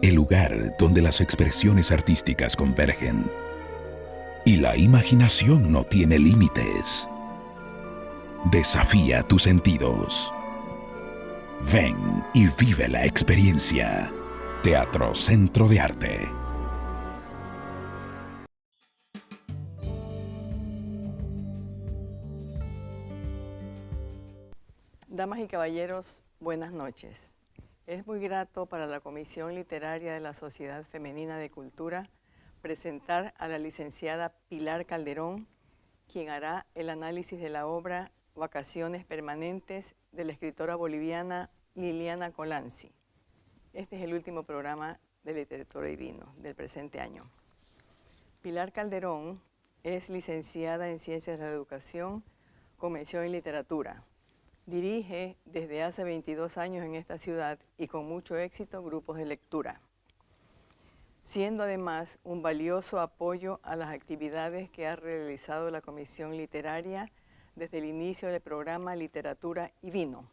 el lugar donde las expresiones artísticas convergen y la imaginación no tiene límites. Desafía tus sentidos. Ven y vive la experiencia. Teatro Centro de Arte. Damas y caballeros, buenas noches. Es muy grato para la Comisión Literaria de la Sociedad Femenina de Cultura presentar a la licenciada Pilar Calderón, quien hará el análisis de la obra Vacaciones Permanentes de la escritora boliviana Liliana Colanzi. Este es el último programa de Literatura y Vino del presente año. Pilar Calderón es licenciada en Ciencias de la Educación con mención en Literatura. Dirige desde hace 22 años en esta ciudad y con mucho éxito grupos de lectura, siendo además un valioso apoyo a las actividades que ha realizado la Comisión Literaria desde el inicio del programa Literatura y Vino.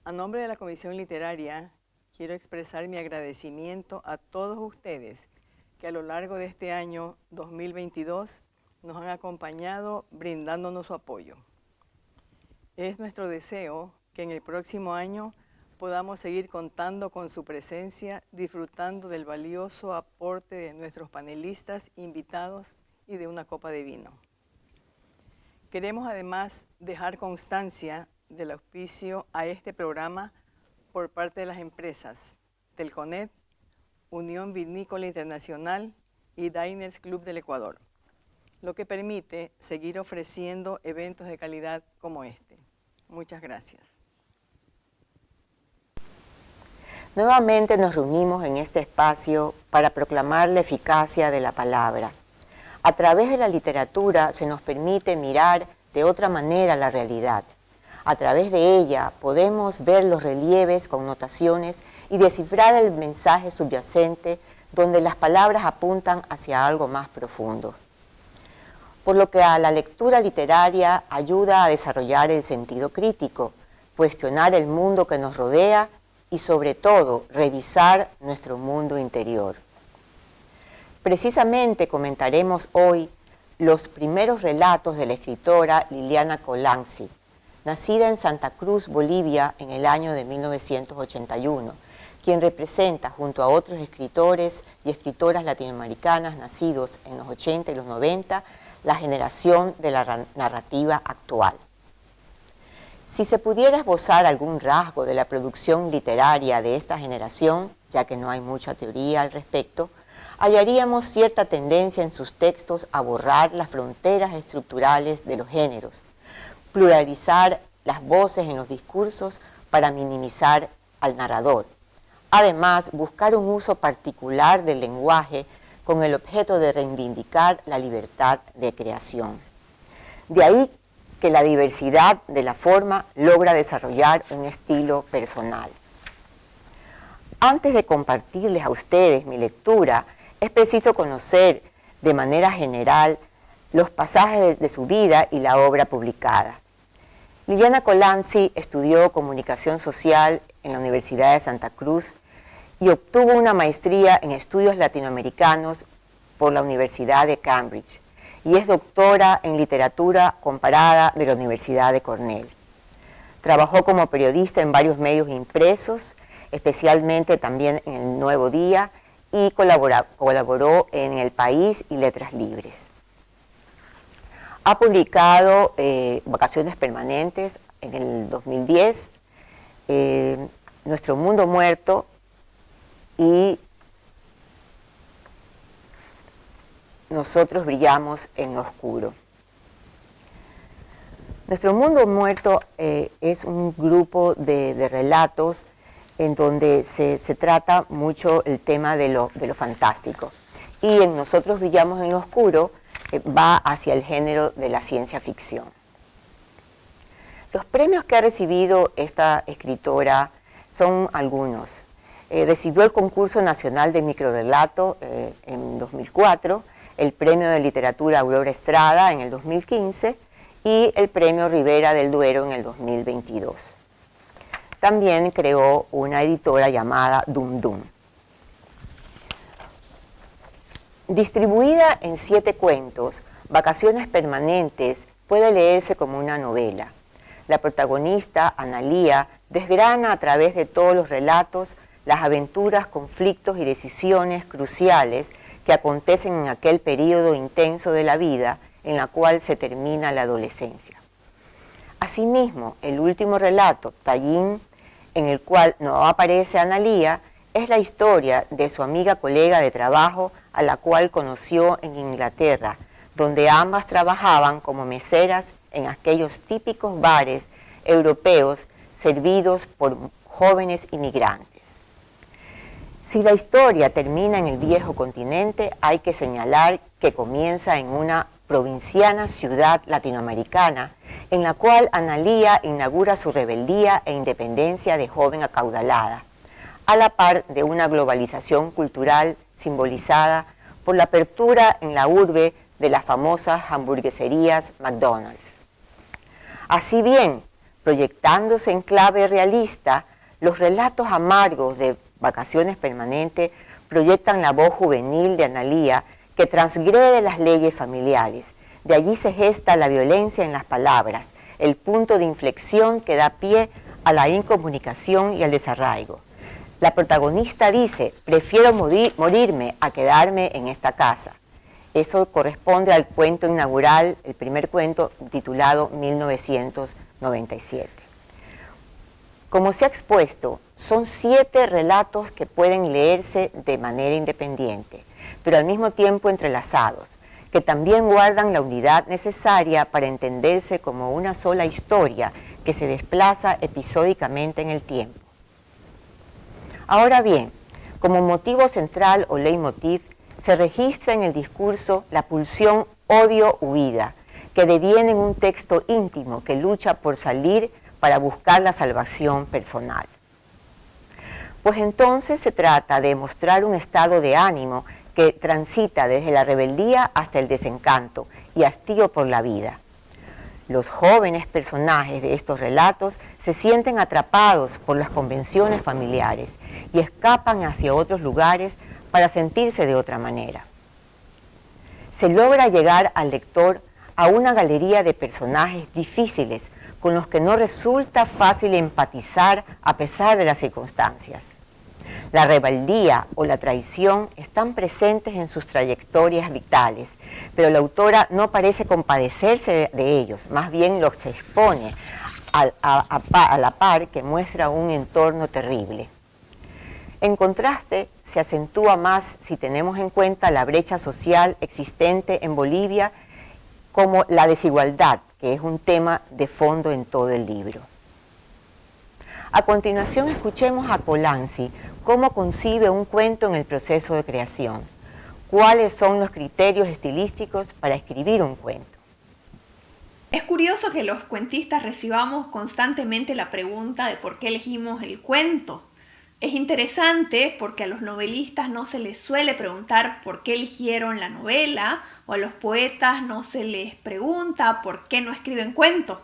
A nombre de la Comisión Literaria, quiero expresar mi agradecimiento a todos ustedes que a lo largo de este año 2022 nos han acompañado brindándonos su apoyo. Es nuestro deseo que en el próximo año podamos seguir contando con su presencia, disfrutando del valioso aporte de nuestros panelistas, invitados y de una copa de vino. Queremos además dejar constancia del auspicio a este programa por parte de las empresas Telconet, Unión Vinícola Internacional y Diners Club del Ecuador, lo que permite seguir ofreciendo eventos de calidad como este. Muchas gracias. Nuevamente nos reunimos en este espacio para proclamar la eficacia de la palabra. A través de la literatura se nos permite mirar de otra manera la realidad. A través de ella podemos ver los relieves, connotaciones y descifrar el mensaje subyacente donde las palabras apuntan hacia algo más profundo. Por lo que a la lectura literaria ayuda a desarrollar el sentido crítico, cuestionar el mundo que nos rodea y sobre todo revisar nuestro mundo interior. Precisamente comentaremos hoy los primeros relatos de la escritora Liliana Colanzi, nacida en Santa Cruz, Bolivia, en el año de 1981, quien representa junto a otros escritores y escritoras latinoamericanas nacidos en los 80 y los 90, la generación de la narrativa actual. Si se pudiera esbozar algún rasgo de la producción literaria de esta generación, ya que no hay mucha teoría al respecto, hallaríamos cierta tendencia en sus textos a borrar las fronteras estructurales de los géneros, pluralizar las voces en los discursos para minimizar al narrador. Además, buscar un uso particular del lenguaje con el objeto de reivindicar la libertad de creación. De ahí que la diversidad de la forma logra desarrollar un estilo personal. Antes de compartirles a ustedes mi lectura, es preciso conocer de manera general los pasajes de su vida y la obra publicada. Liliana Colanzi estudió Comunicación Social en la Universidad de Santa Cruz y obtuvo una maestría en Estudios Latinoamericanos por la Universidad de Cambridge y es doctora en Literatura Comparada de la Universidad de Cornell. Trabajó como periodista en varios medios impresos, especialmente también en El Nuevo Día, y colaboró en El País y Letras Libres. Ha publicado Vacaciones Permanentes en el 2010, Nuestro Mundo Muerto y Nosotros brillamos en lo oscuro. Nuestro Mundo Muerto es un grupo de relatos en donde se trata mucho el tema de lo fantástico. Y en Nosotros brillamos en lo oscuro va hacia el género de la ciencia ficción. Los premios que ha recibido esta escritora son algunos. Recibió el Concurso Nacional de Microrrelato en 2004, el Premio de Literatura Aurora Estrada en el 2015 y el Premio Rivera del Duero en el 2022. También creó una editora llamada Dum Dum. Distribuida en 7 cuentos, Vacaciones Permanentes puede leerse como una novela. La protagonista, Analía, desgrana a través de todos los relatos las aventuras, conflictos y decisiones cruciales que acontecen en aquel periodo intenso de la vida en la cual se termina la adolescencia. Asimismo, el último relato, Tallín, en el cual no aparece Analía, es la historia de su amiga colega de trabajo a la cual conoció en Inglaterra, donde ambas trabajaban como meseras en aquellos típicos bares europeos servidos por jóvenes inmigrantes. Si la historia termina en el viejo continente, hay que señalar que comienza en una provinciana ciudad latinoamericana, en la cual Analía inaugura su rebeldía e independencia de joven acaudalada, a la par de una globalización cultural simbolizada por la apertura en la urbe de las famosas hamburgueserías McDonald's. Así bien, proyectándose en clave realista, los relatos amargos de Vacaciones Permanentes proyectan la voz juvenil de Analía que transgrede las leyes familiares. De allí se gesta la violencia en las palabras, el punto de inflexión que da pie a la incomunicación y al desarraigo. La protagonista dice: prefiero morirme a quedarme en esta casa. Eso corresponde al cuento inaugural, el primer cuento titulado 1997. Como se ha expuesto, son 7 relatos que pueden leerse de manera independiente, pero al mismo tiempo entrelazados, que también guardan la unidad necesaria para entenderse como una sola historia que se desplaza episódicamente en el tiempo. Ahora bien, como motivo central o leitmotiv, se registra en el discurso la pulsión odio-huida, que deviene en un texto íntimo que lucha por salir para buscar la salvación personal. Pues entonces se trata de mostrar un estado de ánimo que transita desde la rebeldía hasta el desencanto y hastío por la vida. Los jóvenes personajes de estos relatos se sienten atrapados por las convenciones familiares y escapan hacia otros lugares para sentirse de otra manera. Se logra llegar al lector a una galería de personajes difíciles con los que no resulta fácil empatizar a pesar de las circunstancias. La rebeldía o la traición están presentes en sus trayectorias vitales, pero la autora no parece compadecerse de ellos, más bien los expone a la par que muestra un entorno terrible. En contraste, se acentúa más si tenemos en cuenta la brecha social existente en Bolivia como la desigualdad, que es un tema de fondo en todo el libro. A continuación, escuchemos a Colanzi cómo concibe un cuento en el proceso de creación. ¿Cuáles son los criterios estilísticos para escribir un cuento? Es curioso que los cuentistas recibamos constantemente la pregunta de por qué elegimos el cuento. Es interesante porque a los novelistas no se les suele preguntar por qué eligieron la novela, o a los poetas no se les pregunta por qué no escriben cuento.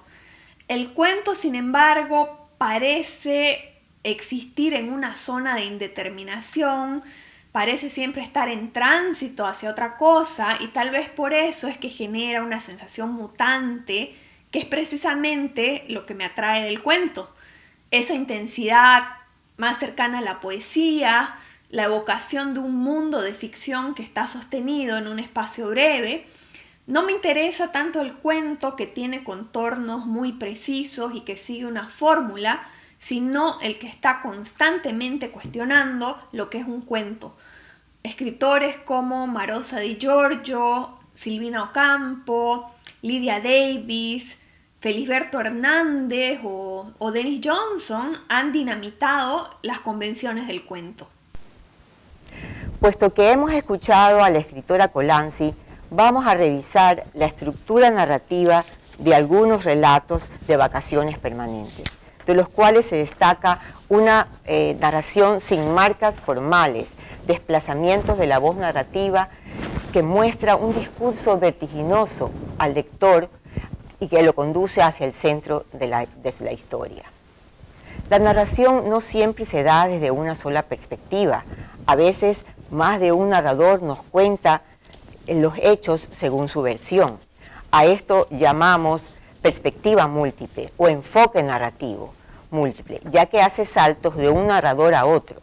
El cuento, sin embargo, parece existir en una zona de indeterminación, parece siempre estar en tránsito hacia otra cosa, y tal vez por eso es que genera una sensación mutante, que es precisamente lo que me atrae del cuento. Esa intensidad más cercana a la poesía, la evocación de un mundo de ficción que está sostenido en un espacio breve. No me interesa tanto el cuento que tiene contornos muy precisos y que sigue una fórmula, sino el que está constantemente cuestionando lo que es un cuento. Escritores como Marosa Di Giorgio, Silvina Ocampo, Lydia Davis, Felisberto Hernández o Denis Johnson han dinamitado las convenciones del cuento. Puesto que hemos escuchado a la escritora Colanzi, vamos a revisar la estructura narrativa de algunos relatos de Vacaciones Permanentes, de los cuales se destaca una narración sin marcas formales, desplazamientos de la voz narrativa que muestra un discurso vertiginoso al lector y que lo conduce hacia el centro de la historia. La narración no siempre se da desde una sola perspectiva. A veces más de un narrador nos cuenta los hechos según su versión. A esto llamamos perspectiva múltiple o enfoque narrativo múltiple, ya que hace saltos de un narrador a otro.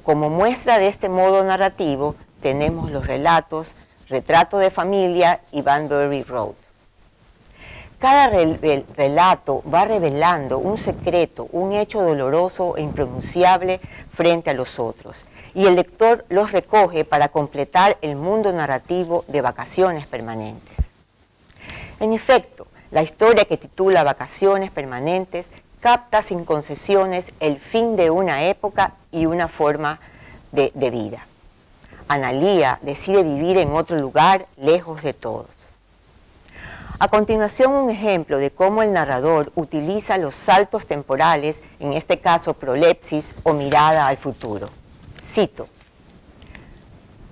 Como muestra de este modo narrativo tenemos los relatos Retrato de familia y Banbury Road. Cada relato va revelando un secreto, un hecho doloroso e impronunciable frente a los otros, y el lector los recoge para completar el mundo narrativo de Vacaciones Permanentes. En efecto, la historia que titula Vacaciones Permanentes capta sin concesiones el fin de una época y una forma de vida. Analía decide vivir en otro lugar, lejos de todos. A continuación, un ejemplo de cómo el narrador utiliza los saltos temporales, en este caso prolepsis o mirada al futuro. Cito: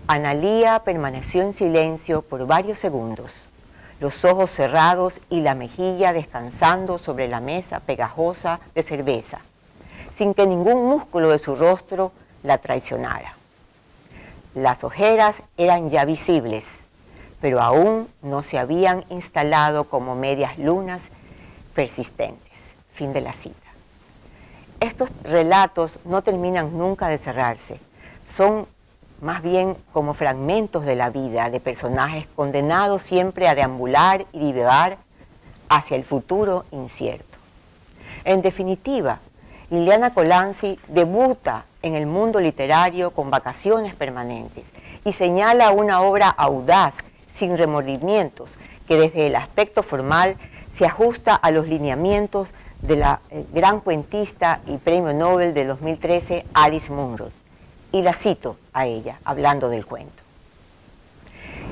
Analía permaneció en silencio por varios segundos, los ojos cerrados y la mejilla descansando sobre la mesa pegajosa de cerveza, sin que ningún músculo de su rostro la traicionara. Las ojeras eran ya visibles, pero aún no se habían instalado como medias lunas persistentes. Fin de la cita. Estos relatos no terminan nunca de cerrarse, son más bien como fragmentos de la vida de personajes condenados siempre a deambular y divagar hacia el futuro incierto. En definitiva, Liliana Colanzi debuta en el mundo literario con Vacaciones Permanentes y señala una obra audaz, sin remordimientos, que desde el aspecto formal se ajusta a los lineamientos de la gran cuentista y premio Nobel de 2013, Alice Munro. Y la cito a ella, hablando del cuento.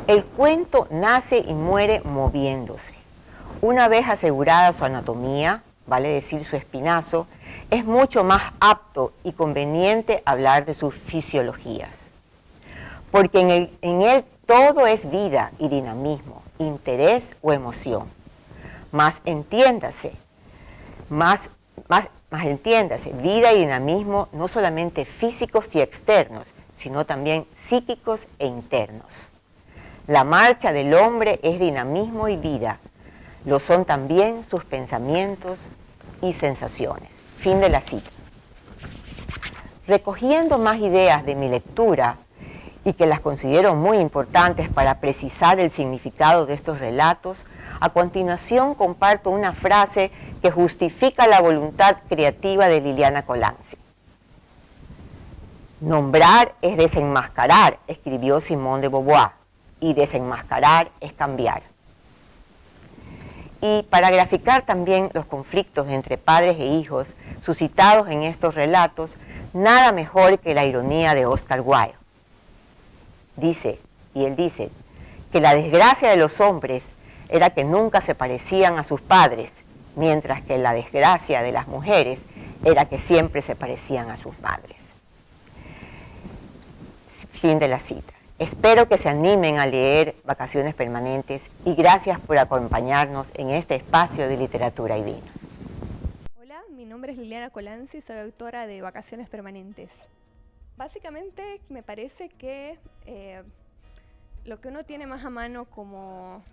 El cuento nace y muere moviéndose. Una vez asegurada su anatomía, vale decir su espinazo, es mucho más apto y conveniente hablar de sus fisiologías. Porque en él todo es vida y dinamismo, interés o emoción. Más entiéndase, vida y dinamismo no solamente físicos y externos, sino también psíquicos e internos. La marcha del hombre es dinamismo y vida, lo son también sus pensamientos y sensaciones. Fin de la cita. Recogiendo más ideas de mi lectura, y que las considero muy importantes para precisar el significado de estos relatos, a continuación comparto una frase que justifica la voluntad creativa de Liliana Colanzi. Nombrar es desenmascarar, escribió Simone de Beauvoir, y desenmascarar es cambiar. Y para graficar también los conflictos entre padres e hijos suscitados en estos relatos, nada mejor que la ironía de Oscar Wilde. Él dice, que la desgracia de los hombres era que nunca se parecían a sus padres, mientras que la desgracia de las mujeres era que siempre se parecían a sus madres. Fin de la cita. Espero que se animen a leer Vacaciones Permanentes y gracias por acompañarnos en este espacio de literatura y vino. Hola, mi nombre es Liliana Colanzi, soy autora de Vacaciones Permanentes. Básicamente me parece que lo que uno tiene más a mano como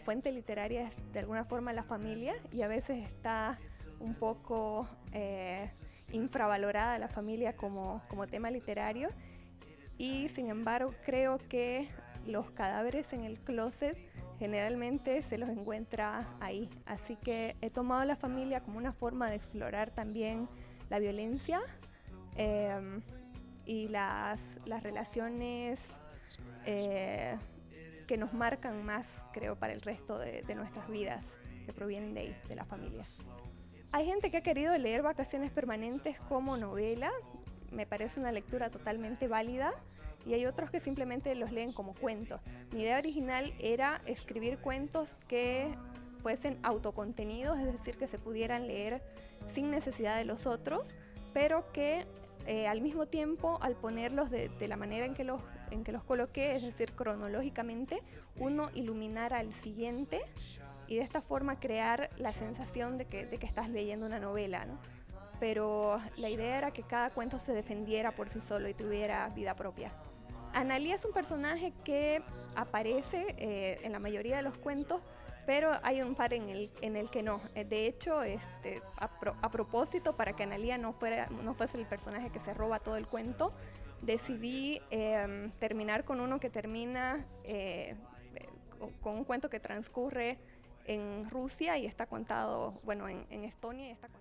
fuente literaria es de alguna forma la familia, y a veces está un poco infravalorada la familia como tema literario, y sin embargo creo que los cadáveres en el closet generalmente se los encuentra ahí. Así que he tomado la familia como una forma de explorar también la violencia y las relaciones que nos marcan más, creo, para el resto de nuestras vidas, que provienen de ahí, de la familia. Hay gente que ha querido leer Vacaciones Permanentes como novela, me parece una lectura totalmente válida, y hay otros que simplemente los leen como cuentos. Mi idea original era escribir cuentos que fuesen autocontenidos, es decir, que se pudieran leer sin necesidad de los otros, pero que al mismo tiempo, al ponerlos de la manera en que los coloqué, es decir, cronológicamente, uno iluminara al siguiente y de esta forma crear la sensación de que estás leyendo una novela, ¿no? Pero la idea era que cada cuento se defendiera por sí solo y tuviera vida propia. Analía es un personaje que aparece en la mayoría de los cuentos, pero hay un par en el que no. De hecho, a propósito, para que Analía no fuese el personaje que se roba todo el cuento, decidí terminar con uno que termina con un cuento que transcurre en Rusia y está contado, bueno, en Estonia y está contado